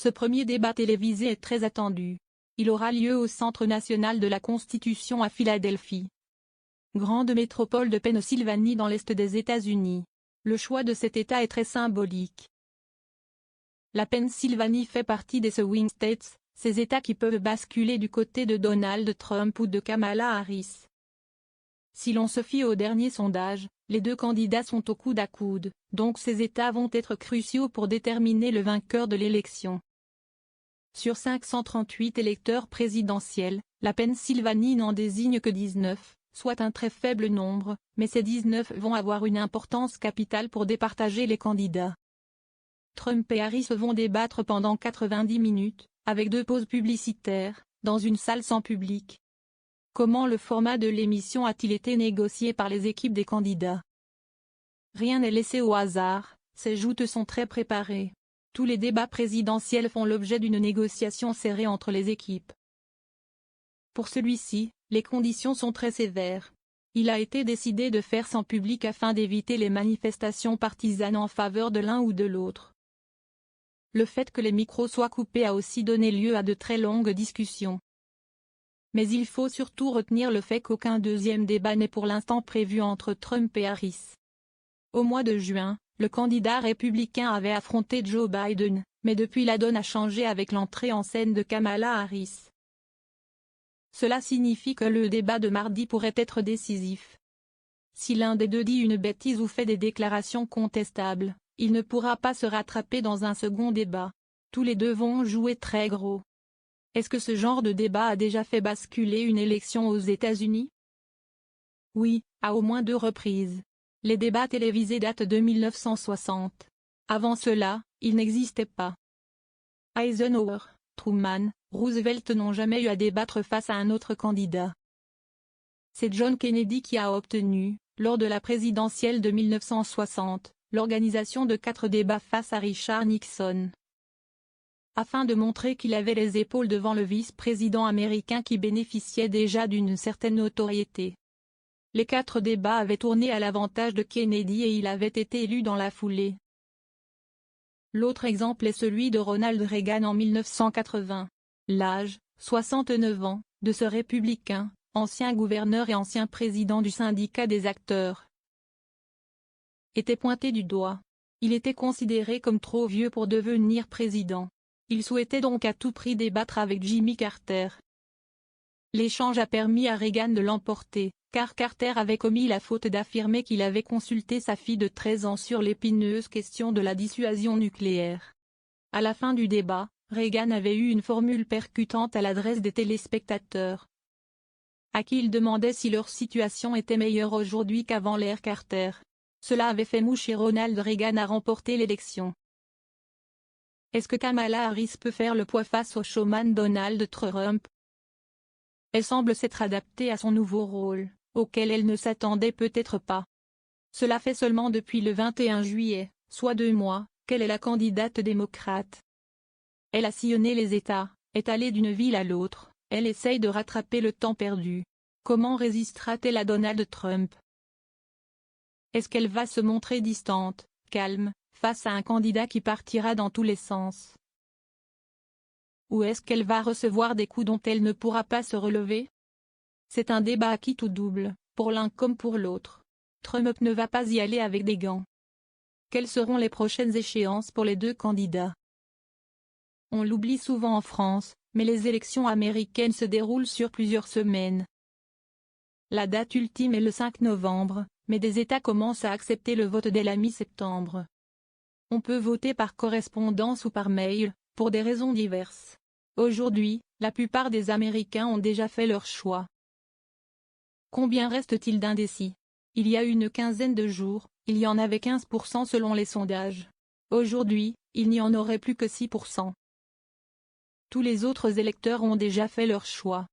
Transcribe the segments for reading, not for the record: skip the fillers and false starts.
Ce premier débat télévisé est très attendu. Il aura lieu au Centre national de la Constitution à Philadelphie, grande métropole de Pennsylvanie dans l'Est des États-Unis. Le choix de cet État est très symbolique. La Pennsylvanie fait partie des swing states, ces États qui peuvent basculer du côté de Donald Trump ou de Kamala Harris. Si l'on se fie au dernier sondage, les deux candidats sont au coude à coude, donc ces États vont être cruciaux pour déterminer le vainqueur de l'élection. Sur 538 électeurs présidentiels, la Pennsylvanie n'en désigne que 19, soit un très faible nombre, mais ces 19 vont avoir une importance capitale pour départager les candidats. Trump et Harris vont débattre pendant 90 minutes, avec 2 pauses publicitaires, dans une salle sans public. Comment le format de l'émission a-t-il été négocié par les équipes des candidats? Rien n'est laissé au hasard, ces joutes sont très préparées. Tous les débats présidentiels font l'objet d'une négociation serrée entre les équipes. Pour celui-ci, les conditions sont très sévères. Il a été décidé de faire sans public afin d'éviter les manifestations partisanes en faveur de l'un ou de l'autre. Le fait que les micros soient coupés a aussi donné lieu à de très longues discussions. Mais il faut surtout retenir le fait qu'aucun deuxième débat n'est pour l'instant prévu entre Trump et Harris. Au mois de juin, le candidat républicain avait affronté Joe Biden, mais depuis la donne a changé avec l'entrée en scène de Kamala Harris. Cela signifie que le débat de mardi pourrait être décisif. Si l'un des deux dit une bêtise ou fait des déclarations contestables, il ne pourra pas se rattraper dans un second débat. Tous les deux vont jouer très gros. Est-ce que ce genre de débat a déjà fait basculer une élection aux États-Unis? Oui, à au moins 2 reprises. Les débats télévisés datent de 1960. Avant cela, ils n'existaient pas. Eisenhower, Truman, Roosevelt n'ont jamais eu à débattre face à un autre candidat. C'est John Kennedy qui a obtenu, lors de la présidentielle de 1960, l'organisation de 4 débats face à Richard Nixon. Afin de montrer qu'il avait les épaules devant le vice-président américain qui bénéficiait déjà d'une certaine notoriété. Les 4 débats avaient tourné à l'avantage de Kennedy et il avait été élu dans la foulée. L'autre exemple est celui de Ronald Reagan en 1980. L'âge, 69 ans, de ce républicain, ancien gouverneur et ancien président du syndicat des acteurs, était pointé du doigt. Il était considéré comme trop vieux pour devenir président. Il souhaitait donc à tout prix débattre avec Jimmy Carter. L'échange a permis à Reagan de l'emporter, car Carter avait commis la faute d'affirmer qu'il avait consulté sa fille de 13 ans sur l'épineuse question de la dissuasion nucléaire. À la fin du débat, Reagan avait eu une formule percutante à l'adresse des téléspectateurs, à qui il demandait si leur situation était meilleure aujourd'hui qu'avant l'ère Carter. Cela avait fait mouche et Ronald Reagan a remporté l'élection. Est-ce que Kamala Harris peut faire le poids face au showman Donald Trump? Elle semble s'être adaptée à son nouveau rôle, auquel elle ne s'attendait peut-être pas. Cela fait seulement depuis le 21 juillet, soit 2 mois, qu'elle est la candidate démocrate. Elle a sillonné les États, est allée d'une ville à l'autre, elle essaye de rattraper le temps perdu. Comment résistera-t-elle à Donald Trump? Est-ce qu'elle va se montrer distante, calme, face à un candidat qui partira dans tous les sens? Ou est-ce qu'elle va recevoir des coups dont elle ne pourra pas se relever? C'est un débat à qui tout double, pour l'un comme pour l'autre. Trump ne va pas y aller avec des gants. Quelles seront les prochaines échéances pour les 2 candidats? On l'oublie souvent en France, mais les élections américaines se déroulent sur plusieurs semaines. La date ultime est le 5 novembre, mais des États commencent à accepter le vote dès la mi-septembre. On peut voter par correspondance ou par mail, pour des raisons diverses. Aujourd'hui, la plupart des Américains ont déjà fait leur choix. Combien reste-t-il d'indécis? Il y a une quinzaine de jours, il y en avait 15% selon les sondages. Aujourd'hui, il n'y en aurait plus que 6%. Tous les autres électeurs ont déjà fait leur choix.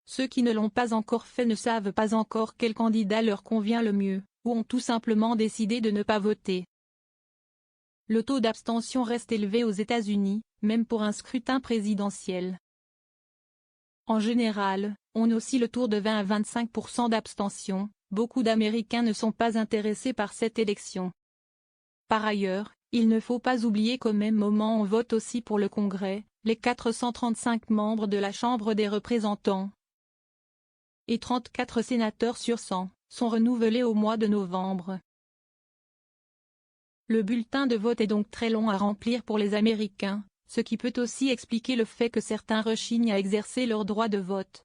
Ceux qui ne l'ont pas encore fait ne savent pas encore quel candidat leur convient le mieux, ou ont tout simplement décidé de ne pas voter. Le taux d'abstention reste élevé aux États-Unis, même pour un scrutin présidentiel. En général, on oscille autour de 20 à 25% d'abstention. Beaucoup d'Américains ne sont pas intéressés par cette élection. Par ailleurs, Il ne faut pas oublier qu'au même moment on vote aussi pour le Congrès, les 435 membres de la Chambre des représentants et 34 sénateurs sur 100 sont renouvelés au mois de novembre. Le bulletin de vote est donc très long à remplir pour les Américains, ce qui peut aussi expliquer le fait que certains rechignent à exercer leur droit de vote.